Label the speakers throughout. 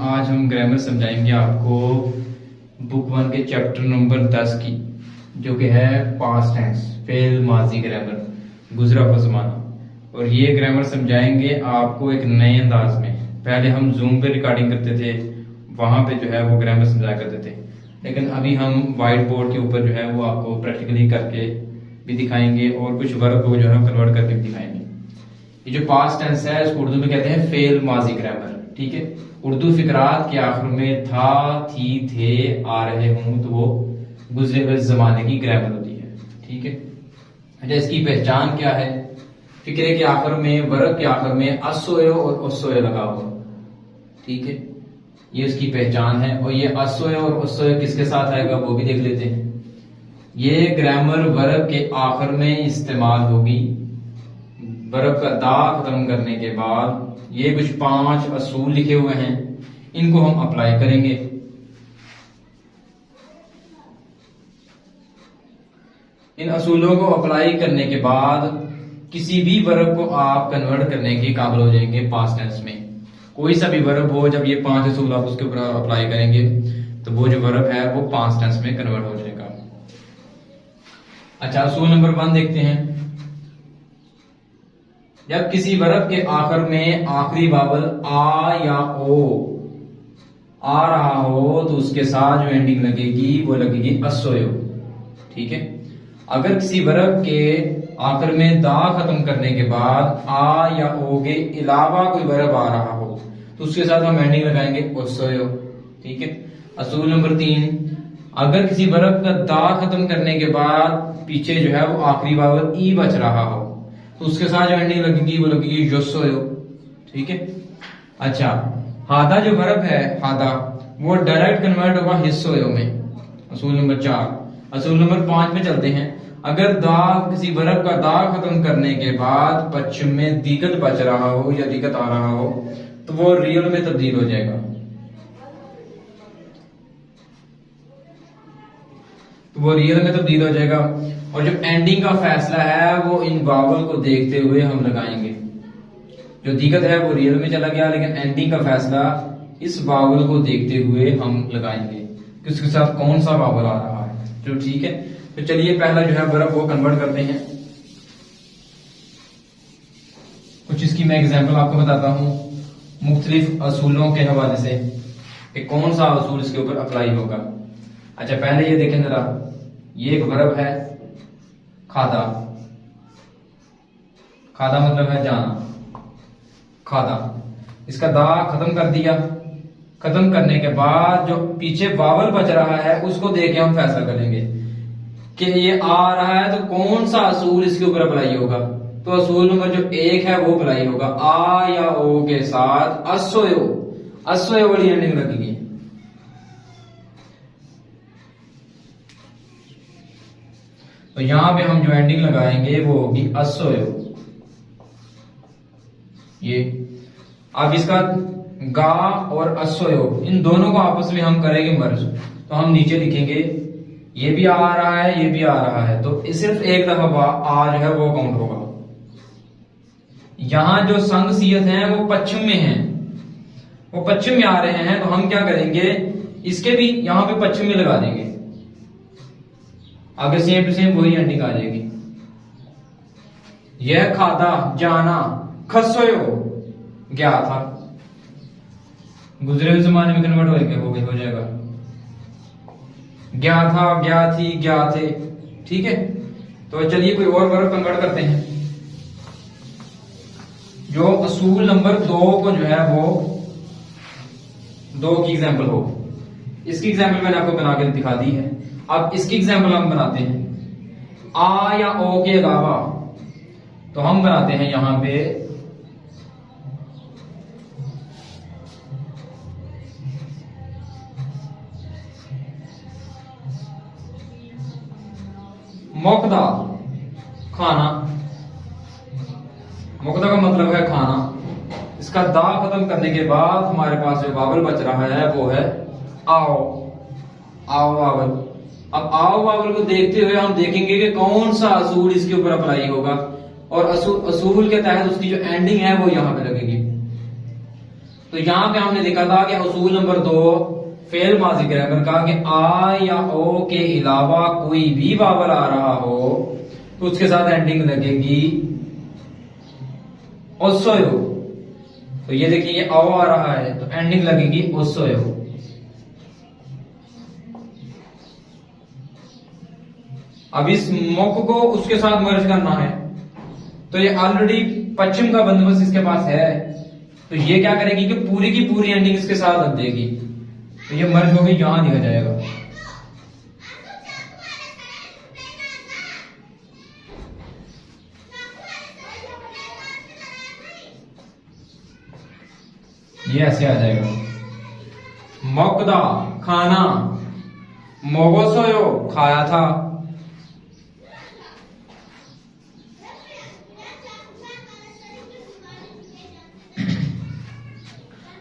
Speaker 1: आज हम ग्रामर समझाएंगे आपको बुक 1 के चैप्टर नंबर 10 की, जो कि है पास्ट टेंस, फेल माजी ग्रामर, गुजरा हुआ ज़माना। और ये ग्रामर समझाएंगे आपको एक नए अंदाज में। पहले हम जूम पे रिकॉर्डिंग करते थे, वहां पे जो है वो ग्रामर समझाया करते थे, लेकिन अभी हम व्हाइट बोर्ड के ऊपर जो है वो आपको प्रैक्टिकली करके भी दिखाएंगे और कुछ वर्ब को जो है कन्वर्ट करके भी दिखाएंगे। ये जो पास्ट टेंस है इसको उर्दू में कहते हैं फेल माजी ग्रामर। ठीक है, उर्दू फिकरात के आखिर में था, थी, थे, आ रहे हूं, तो वो गुजरे हुए जमाने की ग्रामर होती है। ठीक है, अच्छा इसकी पहचान क्या है? फिक्रे के आखिर में, वर्ब के आखिर में असोयो और ओसोयो लगा हुआ। ठीक है, ये उसकी पहचान है। और ये असोयो और ओसोयो किसके साथ आएगा वो भी देख लेते हैं। ये ग्रामर वर्ब के आखिर में इस्तेमाल होगी। वर्ब का दा खत्म करने के बाद ये कुछ 5 असूल लिखे हुए हैं, इनको हम अप्लाई करेंगे। इन असूलों को अप्लाई करने के बाद किसी भी वर्ब को आप कन्वर्ट करने के काबिल हो जाएंगे पास्ट टेंस में। कोई सा भी वर्ब हो, जब ये 5 असूल आप उसके ऊपर अप्लाई करेंगे तो वो जो वर्ब है वो पास्ट टेंस में कन्वर्ट हो जाएगा। अच्छा, असूल नंबर 1 देखते हैं। जब किसी वर्ब के आखिर में आखिरी वावल आ या ओ आ रहा हो तो उसके साथ जो एंडिंग लगेगी वो लगेगी असोयो। ठीक है, अगर किसी वर्ब के आखिर में दा खत्म करने के बाद आ या ओ के अलावा कोई वर्ब आ रहा हो तो उसके साथ हम एंडिंग लगाएंगे ओसोयो। ठीक है, असूल नंबर 3, अगर किसी वर्ब का दा खत्म करने के बाद पीछे जो है वो आखिरी वावल ई बच रहा हो तो उसके साथ जो एंडिंग लगेगी वो लगेगी योसोयो। ठीक है, अच्छा हादा जो वर्ब है हादा वो डायरेक्ट कन्वर्ट होगा हिस्सोयो में। असूल नंबर 4। असूल नंबर 5 में चलते हैं। अगर दा किसी वर्ब का दा खत्म करने के बाद पश्चिम में दिगत बच रहा हो या दिगत आ रहा हो तो वो रियल में तब्दील हो जाएगा। तो वो रियल में तब्दील हो जाएगा। और जो एंडिंग का फैसला है वो इन वावल को देखते हुए हम लगाएंगे। जो दिक्कत है वो रियल में चला गया, लेकिन एंडिंग का फैसला इस वावल को देखते हुए हम लगाएंगे कि उसके साथ कौन सा वावल आ रहा है। तो ठीक है, तो चलिए पहला जो है वर्ब वो कन्वर्ट करते हैं। कुछ इसकी मैं एग्जांपल आपको बताता हूं मुख्तलिफ असूलों के हवाले से कि कौन सा असूल इसके ऊपर अप्लाई होगा। अच्छा पहले ये देखें जरा, ये एक वर्ब है खादा। खादा मतलब है जाना, खादा। इसका दा खत्म कर दिया। खत्म करने के बाद जो पीछे वावल बच रहा है उसको देख के हम फैसला करेंगे कि ये आ रहा है तो कौन सा असूल इसके ऊपर अप्लाई होगा। तो असूल नंबर जो 1 है वो अप्लाई होगा। आ या ओ के साथ असोयो, असोयो वाली एंडिंग लगेगी। तो यहां पे हम जो एंडिंग लगाएंगे वो होगी असोयो। ये अब इसका गा और असोयो इन दोनों को आपस में हम करेंगे मर्ज। तो हम नीचे लिखेंगे ये भी आ रहा है, ये भी आ रहा है, तो सिर्फ एक दफा आ जो है वो काउंट होगा। यहां जो संगसियत है वो पश्चिम में है, वो पश्चिम में आ रहे हैं, तो हम क्या करेंगे इसके भी यहां पे पश्चिम में लगा देंगे। आगे सेम टू सेम वही एंडिंग आ जाएगी। यह खादा जाना, खसोयो गया था, गुजरे हुए जमाने में कन्वर्ट हो जाएगा। गया था, गया थी, गया थे। ठीक है, तो चलिए कोई और वर्ब कन्वर्ट करते हैं जो असूल नंबर 2 को जो है वो 2 की एग्जांपल हो। इसकी एग्जांपल मैंने आपको बना के दिखा दी है। अब इसकी एग्जांपल हम बनाते हैं आ या ओ के अलावा। तो हम बनाते हैं यहां पे मोकदा, खाना। मोकदा का मतलब है खाना। इसका दा खत्म करने के बाद हमारे पास जो वावल बच रहा है वो है आओ, आओ वावल। अब आओ वावल को देखते हुए हम देखेंगे कि कौन सा असूल इसके ऊपर अप्लाई होगा, और असूल के तहत उसकी जो एंडिंग है वो यहां पे लगेगी। तो यहां पे हमने देखा था कि असूल नंबर 2 फेल माजी ग्रामर का कि आ या ओ के अलावा कोई भी वावल आ रहा हो तो उसके साथ एंडिंग लगेगी ओसोयो। तो ये देखिए ये आओ आ रहा है तो एंडिंग लगेगी ओसोयो। अब इस मोक को उसके साथ मर्ज करना है तो ये ऑलरेडी पश्चिम का बंदोबस्त इसके पास है, तो ये क्या करेगी कि पूरी की पूरी एंडिंग इसके साथ रख देगी, तो ये मर्ज होगी, यहां लिखा जाएगा। ये ऐसे आ जाएगा, मोकदा खाना, मोगोसोयो खाया था।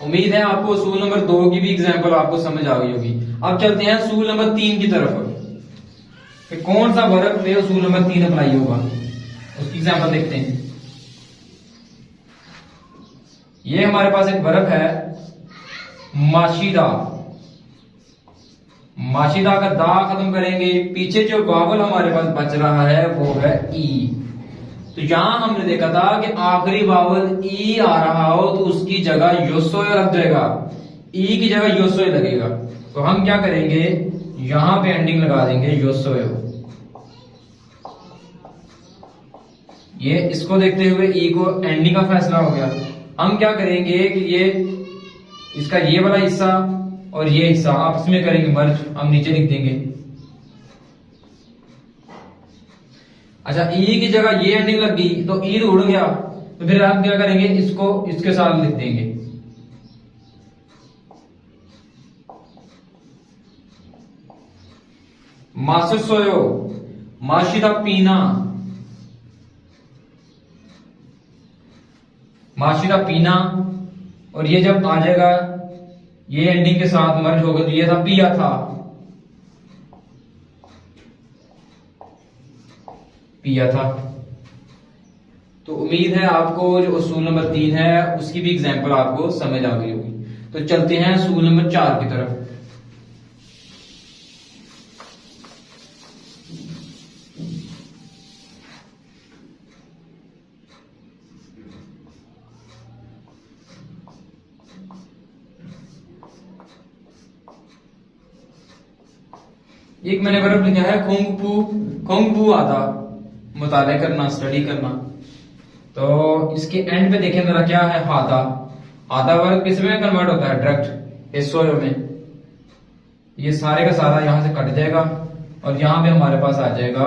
Speaker 1: उम्मीद है आपको असूल नंबर 2 की भी एग्जांपल आपको समझ आ गई होगी। अब चलते हैं असूल नंबर 3 की तरफ कि कौन सा वर्ब पे असूल नंबर 3 अप्लाई होगा, उसकी एग्जांपल देखते हैं। ये हमारे पास एक वर्ब है माशिदा। माशिदा का दा खत्म करेंगे, पीछे जो वावल हमारे पास बच रहा है वो है ई। तो यहां हमने देखा था कि आखिरी वावल ई आ रहा हो तो उसकी जगह योसोय लग जाएगा, ई की जगह योसोय लगेगा। तो हम क्या करेंगे, यहां पे एंडिंग लगा देंगे योसोय। ये इसको देखते हुए ई को एंडिंग का फैसला हो गया। हम क्या करेंगे कि ये इसका ये वाला हिस्सा और ये हिस्सा आपस में करेंगे मर्ज, हम नीचे लिख देंगे। अच्छा ई की जगह ये एंडिंग लग गई तो ई उड़ गया, तो फिर हम क्या करेंगे, इसको इसके साथ लिख देंगे। मासुसोयो माशिदा पीना, माशिदा पीना, और ये जब आ जाएगा ये एंडिंग के साथ मर्ज होगा तो ये था पिया था, पिया था। तो उम्मीद है आपको जो असूल नंबर 3 है उसकी भी एग्जांपल आपको समझ आ गई होगी। तो चलते हैं असूल नंबर 4 की तरफ। एक मैंने वर्ब लिखा है खोंगपू, खोंगपू आता, मुताले करना, स्टडी करना। तो इसके एंड पे देखें जरा क्या है, हादा। हादा वर्ब किस में कन्वर्ट होता है, डायरेक्ट एसओयो में। ये सारे का सारा यहां से कट जाएगा और यहां पे हमारे पास आ जाएगा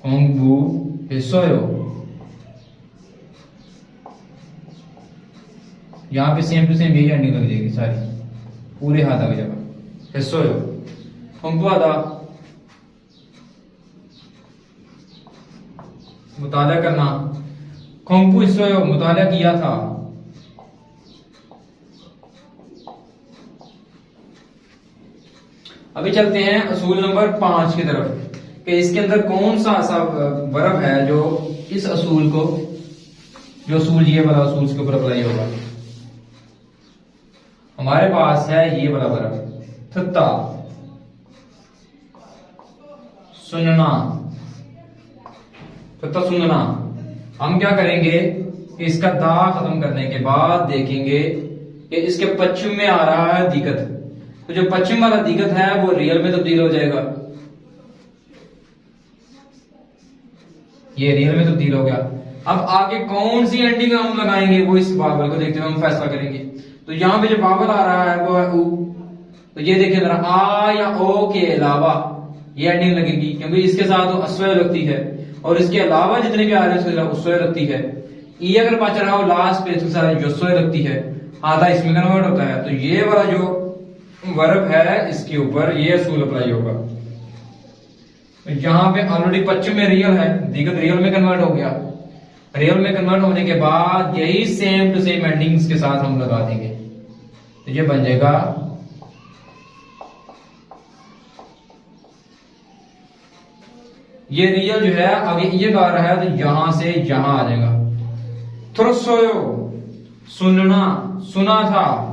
Speaker 1: खोंगबू एसओयो। यहां पे सेम टू सेम यही एंडिंग लग जाएगी सारी, पूरे हादा की जगह एसओयो खोंगबू हादा। मुताला करना, खोंगपू इसोयो मुताला किया था। अभी चलते हैं असूल नंबर 5 की तरफ कि इसके अंदर कौन सा ऐसा वर्ब है जो इस असूल को, जो असूल ये वाला असूल इसके ऊपर अप्लाई होगा। हमारे पास है ये वाला वर्ब थत्ता, सुनना, तो सुनना। हम क्या करेंगे कि इसका दा खत्म करने के बाद देखेंगे कि इसके पश्चिम में आ रहा है दिगत, तो जो पश्चिम वाला दिगत है वो रियल में तब्दील हो जाएगा। ये रियल में तब्दील हो गया। अब आगे कौन सी एंडिंग हम लगाएंगे वो इस बावल को देखते हुए हम फैसला करेंगे। तो यहां पे जो बावल आ रहा है वो है ऊ, तो ये देखिए जरा आ या ओ के अलावा ये एंडिंग लगेगी क्योंकि इसके साथ वो अस्वय लगती है और इसके अलावा जितने भी आ रहे हैं उससे लगती है। ई अगर बच रहा हो लास्ट पे तो सारा योसोय लगती है, आधा इसमें कन्वर्ट होता है। तो ये वाला जो वर्ब है इसके ऊपर ये असूल अप्लाई होगा। तो यहां पे ऑलरेडी पश्चिम में रियल है, दिगत रियल में कन्वर्ट हो गया। रियल में कन्वर्ट होने के बाद यही सेम टू सेम एंडिंग्स के साथ हम लगा देंगे, तो ये बन जाएगा ये रियल जो है आगे ये गा रहा है तो यहां से यहां आ जाएगा थ्रोसोयो, सुनना, सुना था,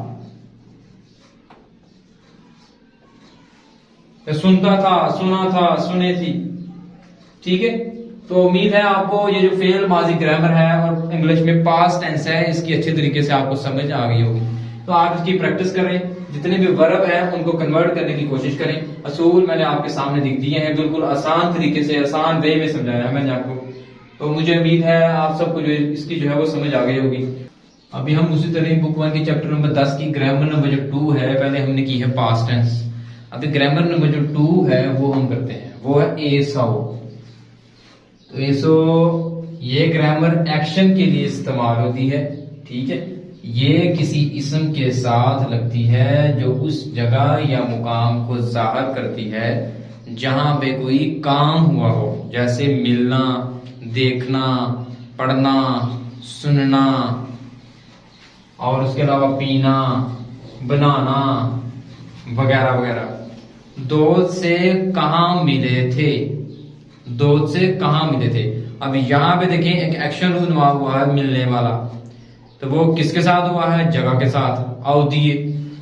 Speaker 1: सुनता था, सुना था, सुने थी। ठीक है, तो उम्मीद है आपको ये जो फेल माजी ग्रामर है और इंग्लिश में पास्ट टेंस है इसकी अच्छे तरीके से आपको समझ आ गई होगी। तो आप इसकी प्रैक्टिस करें, जितने भी वर्ब है उनको कन्वर्ट करने की कोशिश करें। असूल मैंने आपके सामने दिख दिए हैं, बिल्कुल आसान तरीके से, आसान वे में समझाया है मैंने आपको। तो मुझे उम्मीद है आप सबको जो इसकी जो है वो समझ आ गई होगी। अभी हम उसी तरह बुक 1 के चैप्टर नंबर 10 की ग्रामर नंबर जो 2 है, पहले हमने की है पास्ट टेंस। अभी ग्रामर नंबर जो 2 है वो हम करते हैं, वो है एसो। तो एसो ये ग्रामर एक्शन के लिए इस्तेमाल होती है। ठीक है, ये किसी इसम के साथ लगती है जो उस जगह या मुकाम को जाहिर करती है जहां पे कोई काम हुआ हो, जैसे मिलना, देखना, पढ़ना, सुनना, और उसके अलावा पीना, बनाना वगैरह वगैरह। दोस्त से कहाँ मिले थे, दोस्त से कहाँ मिले थे। अब यहाँ पे देखिए एक एक्शन रूल हुआ है मिलने वाला, तो वो किसके साथ हुआ है, जगह के साथ, अवधि,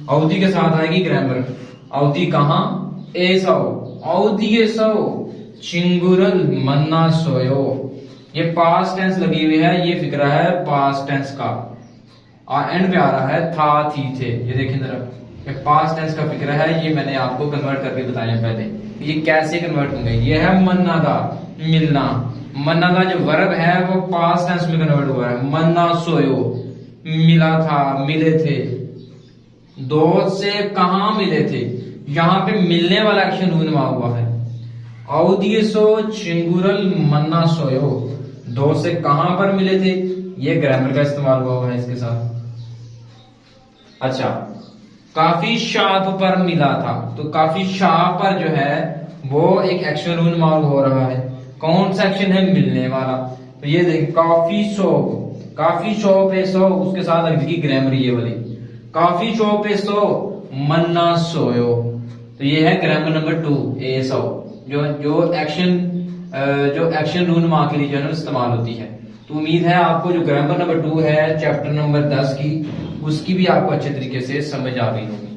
Speaker 1: अवधि के साथ आएगी ग्रामर। अवधि कहाँ, एसो, अवधि एसो, चिंगुरल मन्ना सोयो। ये पास्ट टेंस लगी हुई है, ये फिक्रा है पास्ट टेंस का, और एंड पे आ रहा है था, थी, थे। ये देखिए जरा, ये पास्ट टेंस का फिक्र है, ये मैंने आपको कन्वर्ट करके बताया पहले। ये कैसे कन्वर्ट होंगे, ये है मन्ना दा, मिलना। मन्ना दा जो वर्ब है वो पास्ट टेंस में कन्वर्ट हुआ है, मन्ना सोयो, मिला था, मिले थे। दोस्त से कहाँ मिले थे, यहाँ पे मिलने वाला एक्शन हुआ है। औदियसो चिंगुरल मन्ना सोयो, दोस्त से कहां पर मिले थे, ये ग्रामर का इस्तेमाल हुआ है इसके साथ। अच्छा, काफी शाप पर मिला था, तो काफी शाप पर जो है वो एक एक्शन रूल हो रहा है। कौन सा एक्शन है, मिलने वाला। तो ये देखिए काफी शॉप, काफी शॉप है सो, उसके साथ लगेगी ग्रामर ये वाली, काफी शॉप है सो, मन्ना सोयो। तो ये है ग्रामर नंबर 2 ए सो, जो एक्शन रूल के लिए जो है इस्तेमाल होती है। तो उम्मीद है आपको जो ग्रामर नंबर 2 है चैप्टर नंबर 10 की, उसकी भी आपको अच्छे तरीके से समझ आ गई होगी।